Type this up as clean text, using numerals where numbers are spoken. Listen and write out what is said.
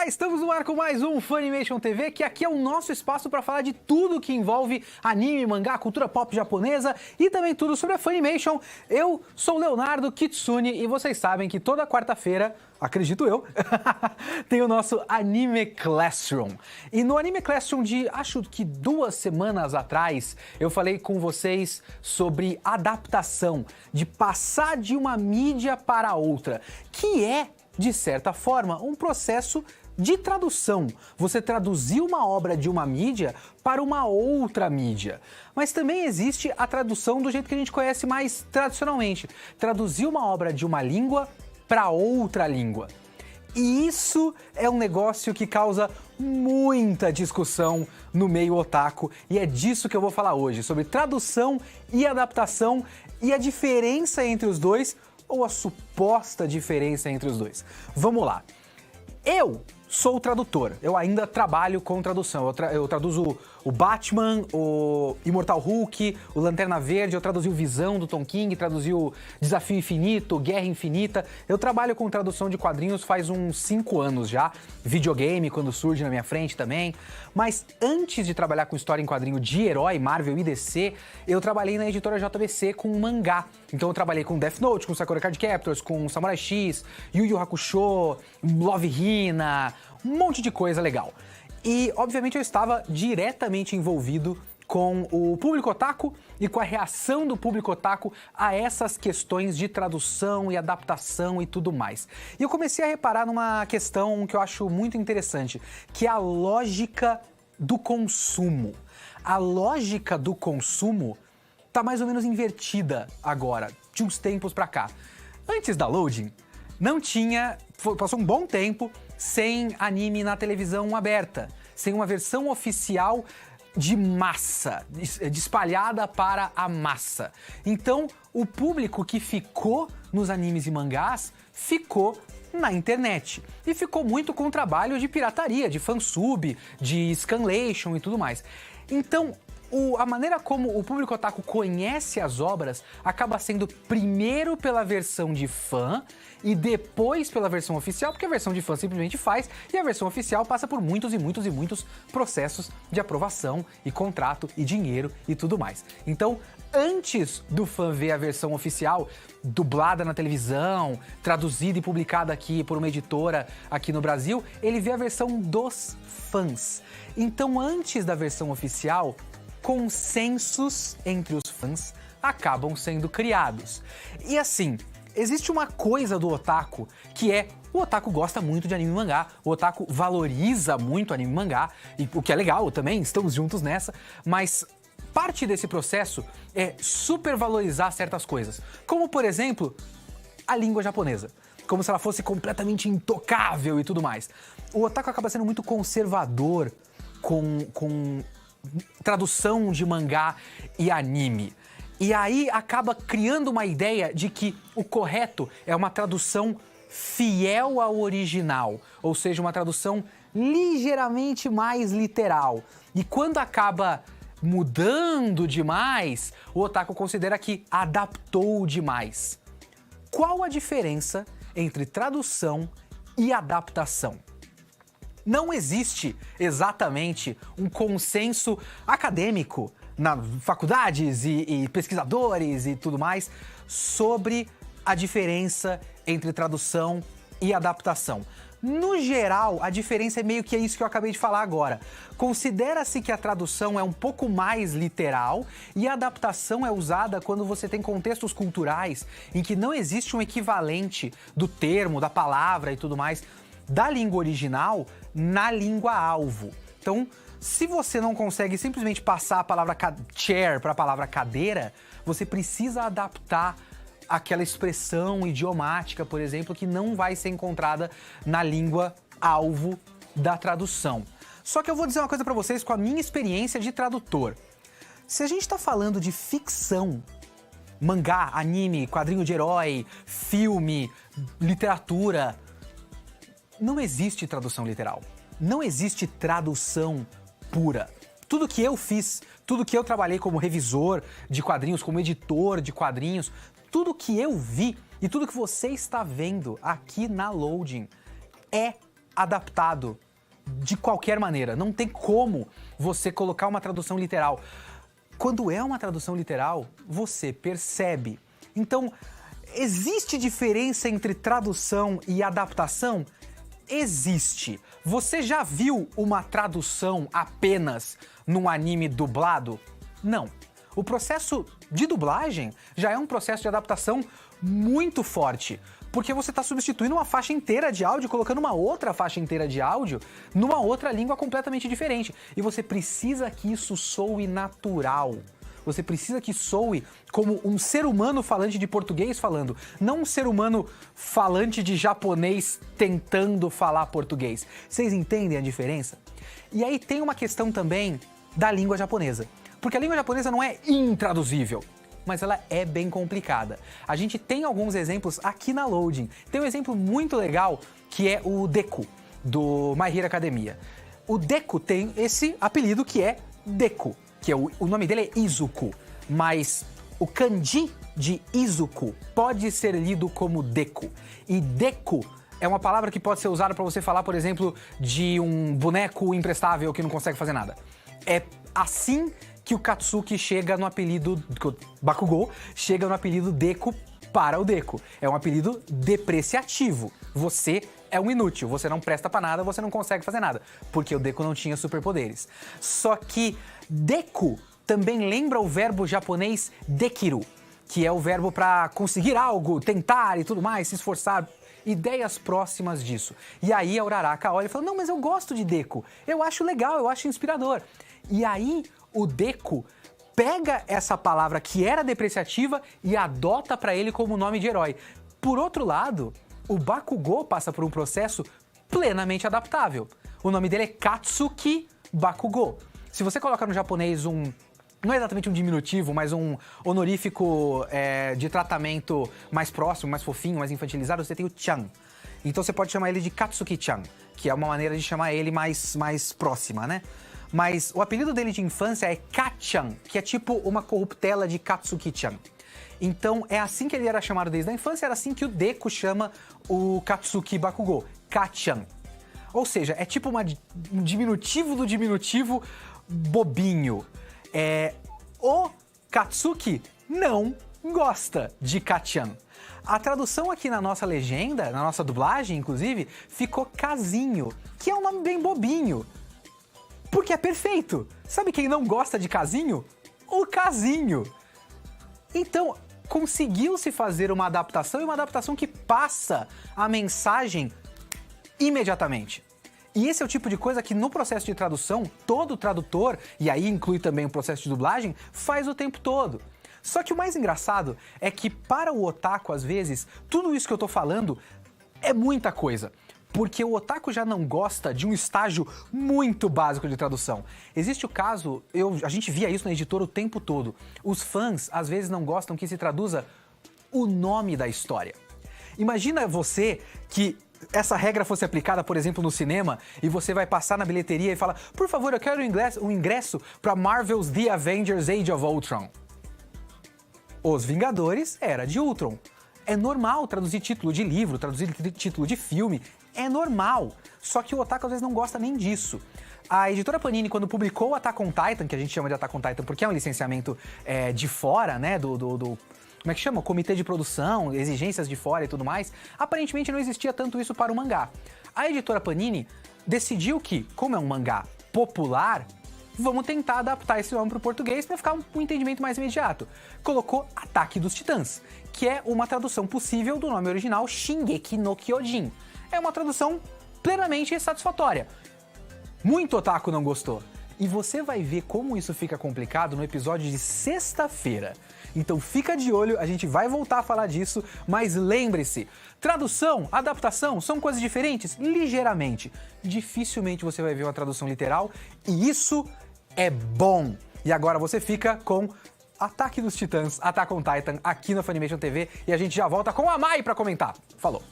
estamos no ar com mais um Funimation TV, que aqui é o nosso espaço para falar de tudo que envolve anime, mangá, cultura pop japonesa e também tudo sobre a Funimation. Eu sou o Leonardo Kitsune e vocês sabem que toda quarta-feira, acredito eu, tem o nosso Anime Classroom. E no Anime Classroom de, acho que 2 semanas atrás, eu falei com vocês sobre adaptação, de passar de uma mídia para outra, que é, de certa forma, um processo de tradução. Você traduzir uma obra de uma mídia para uma outra mídia. Mas também existe a tradução do jeito que a gente conhece mais tradicionalmente. Traduzir uma obra de uma língua para outra língua. E isso é um negócio que causa muita discussão no meio otaku, e é disso que eu vou falar hoje, sobre tradução e adaptação e a diferença entre os dois, ou a suposta diferença entre os dois. Vamos lá. Eu sou tradutor, eu ainda trabalho com tradução, eu traduzo o Batman, o Imortal Hulk, o Lanterna Verde, eu traduzi o Visão do Tom King, traduzi o Desafio Infinito, Guerra Infinita. Eu trabalho com tradução de quadrinhos faz uns 5 anos já, videogame quando surge na minha frente também. Mas antes de trabalhar com história em quadrinho de herói, Marvel e DC, eu trabalhei na editora JBC com mangá. Então eu trabalhei com Death Note, com Sakura Card Captors, com Samurai X, Yu Yu Hakusho, Love Hina, um monte de coisa legal. E, obviamente, eu estava diretamente envolvido com o público otaku e com a reação do público otaku a essas questões de tradução e adaptação e tudo mais. E eu comecei a reparar numa questão que eu acho muito interessante, que é a lógica do consumo. A lógica do consumo tá mais ou menos invertida agora, de uns tempos pra cá. Antes da Loading, não tinha... Passou um bom tempo sem anime na televisão aberta, sem uma versão oficial de massa, espalhada para a massa. Então, o público que ficou nos animes e mangás ficou na internet. E ficou muito com o trabalho de pirataria, de fansub, de scanlation e tudo mais. Então, a maneira como o público otaku conhece as obras acaba sendo primeiro pela versão de fã e depois pela versão oficial, porque a versão de fã simplesmente faz e a versão oficial passa por muitos e muitos e muitos processos de aprovação e contrato e dinheiro e tudo mais. Então, antes do fã ver a versão oficial, dublada na televisão, traduzida e publicada aqui por uma editora aqui no Brasil, ele vê a versão dos fãs. Então, antes da versão oficial, consensos entre os fãs acabam sendo criados. E assim, existe uma coisa do otaku que é... O otaku gosta muito de anime e mangá, o otaku valoriza muito anime e mangá, e o que é legal também, estamos juntos nessa, mas parte desse processo é supervalorizar certas coisas. Como, por exemplo, a língua japonesa. Como se ela fosse completamente intocável e tudo mais. O otaku acaba sendo muito conservador com tradução de mangá e anime. E aí acaba criando uma ideia de que o correto é uma tradução fiel ao original, ou seja, uma tradução ligeiramente mais literal. E quando acaba mudando demais, o otaku considera que adaptou demais. Qual a diferença entre tradução e adaptação? Não existe exatamente um consenso acadêmico nas faculdades e pesquisadores e tudo mais sobre a diferença entre tradução e adaptação. No geral, a diferença é meio que isso que eu acabei de falar agora. Considera-se que a tradução é um pouco mais literal e a adaptação é usada quando você tem contextos culturais em que não existe um equivalente do termo, da palavra e tudo mais da língua original na língua alvo. Então, se você não consegue simplesmente passar a palavra chair para a palavra cadeira, você precisa adaptar aquela expressão idiomática, por exemplo, que não vai ser encontrada na língua alvo da tradução. Só que eu vou dizer uma coisa para vocês com a minha experiência de tradutor. Se a gente está falando de ficção, mangá, anime, quadrinho de herói, filme, literatura, não existe tradução literal. Não existe tradução pura. Tudo que eu fiz, tudo que eu trabalhei como revisor de quadrinhos, como editor de quadrinhos, tudo que eu vi e tudo que você está vendo aqui na Loading é adaptado de qualquer maneira. Não tem como você colocar uma tradução literal. Quando é uma tradução literal, você percebe. Então, existe diferença entre tradução e adaptação? Existe. Você já viu uma tradução apenas num anime dublado? Não. O processo de dublagem já é um processo de adaptação muito forte, porque você está substituindo uma faixa inteira de áudio, colocando uma outra faixa inteira de áudio numa outra língua completamente diferente. E você precisa que isso soe natural. Você precisa que soe como um ser humano falante de português falando, não um ser humano falante de japonês tentando falar português. Vocês entendem a diferença? E aí tem uma questão também da língua japonesa. Porque a língua japonesa não é intraduzível, mas ela é bem complicada. A gente tem alguns exemplos aqui na Loading. Tem um exemplo muito legal que é o Deku, do My Hero Academia. O Deku tem esse apelido que é Deku, que é o nome dele é Izuku, mas o kanji de Izuku pode ser lido como Deku. E Deku é uma palavra que pode ser usada para você falar, por exemplo, de um boneco imprestável que não consegue fazer nada. É assim que o Katsuki chega no apelido, Bakugou chega no apelido Deku para o Deku. É um apelido depreciativo. Você é um inútil, você não presta pra nada, você não consegue fazer nada, porque o Deku não tinha superpoderes. Só que Deku também lembra o verbo japonês dekiru, que é o verbo para conseguir algo, tentar e tudo mais, se esforçar. Ideias próximas disso. E aí a Uraraka olha e fala, não, mas eu gosto de Deku, eu acho legal, eu acho inspirador. E aí o Deku pega essa palavra que era depreciativa e adota para ele como nome de herói. Por outro lado, o Bakugou passa por um processo plenamente adaptável. O nome dele é Katsuki Bakugou. Se você coloca no japonês não é exatamente um diminutivo, mas um honorífico de tratamento mais próximo, mais fofinho, mais infantilizado, você tem o Chan. Então você pode chamar ele de Katsuki-chan, que é uma maneira de chamar ele mais próxima, né? Mas o apelido dele de infância é Ka-chan, que é tipo uma corruptela de Katsuki-chan. Então é assim que ele era chamado desde a infância, era assim que o Deku chama o Katsuki Bakugou, Ka-chan. Ou seja, é tipo um diminutivo do diminutivo bobinho. O Katsuki não gosta de Ka-chan. A tradução aqui na nossa legenda, na nossa dublagem, inclusive, ficou Casinho, que é um nome bem bobinho. Porque é perfeito. Sabe quem não gosta de Casinho? O Casinho. Então, conseguiu-se fazer uma adaptação, e uma adaptação que passa a mensagem imediatamente. E esse é o tipo de coisa que no processo de tradução, todo tradutor, e aí inclui também o processo de dublagem, faz o tempo todo. Só que o mais engraçado é que para o otaku, às vezes, tudo isso que eu tô falando é muita coisa. Porque o otaku já não gosta de um estágio muito básico de tradução. Existe o caso, a gente via isso na editora o tempo todo. Os fãs, às vezes, não gostam que se traduza o nome da história. Imagina você que essa regra fosse aplicada, por exemplo, no cinema, e você vai passar na bilheteria e fala, por favor, eu quero um ingresso para Marvel's The Avengers Age of Ultron. Os Vingadores Era de Ultron. É normal traduzir título de livro, traduzir título de filme, é normal. Só que o otaku às vezes não gosta nem disso. A editora Panini, quando publicou o Attack on Titan, que a gente chama de Attack on Titan porque é um licenciamento de fora, né, como é que chama? Comitê de produção, exigências de fora e tudo mais, aparentemente não existia tanto isso para o mangá. A editora Panini decidiu que, como é um mangá popular, vamos tentar adaptar esse nome para o português para ficar um entendimento mais imediato. Colocou Ataque dos Titãs, que é uma tradução possível do nome original Shingeki no Kyojin. É uma tradução plenamente satisfatória. Muito otaku não gostou. E você vai ver como isso fica complicado no episódio de sexta-feira. Então fica de olho, a gente vai voltar a falar disso, mas lembre-se, tradução, adaptação, são coisas diferentes? Ligeiramente. Dificilmente você vai ver uma tradução literal, e isso é bom. E agora você fica com Ataque dos Titãs, Attack on Titan, aqui no Funimation TV, e a gente já volta com a Mai pra comentar. Falou!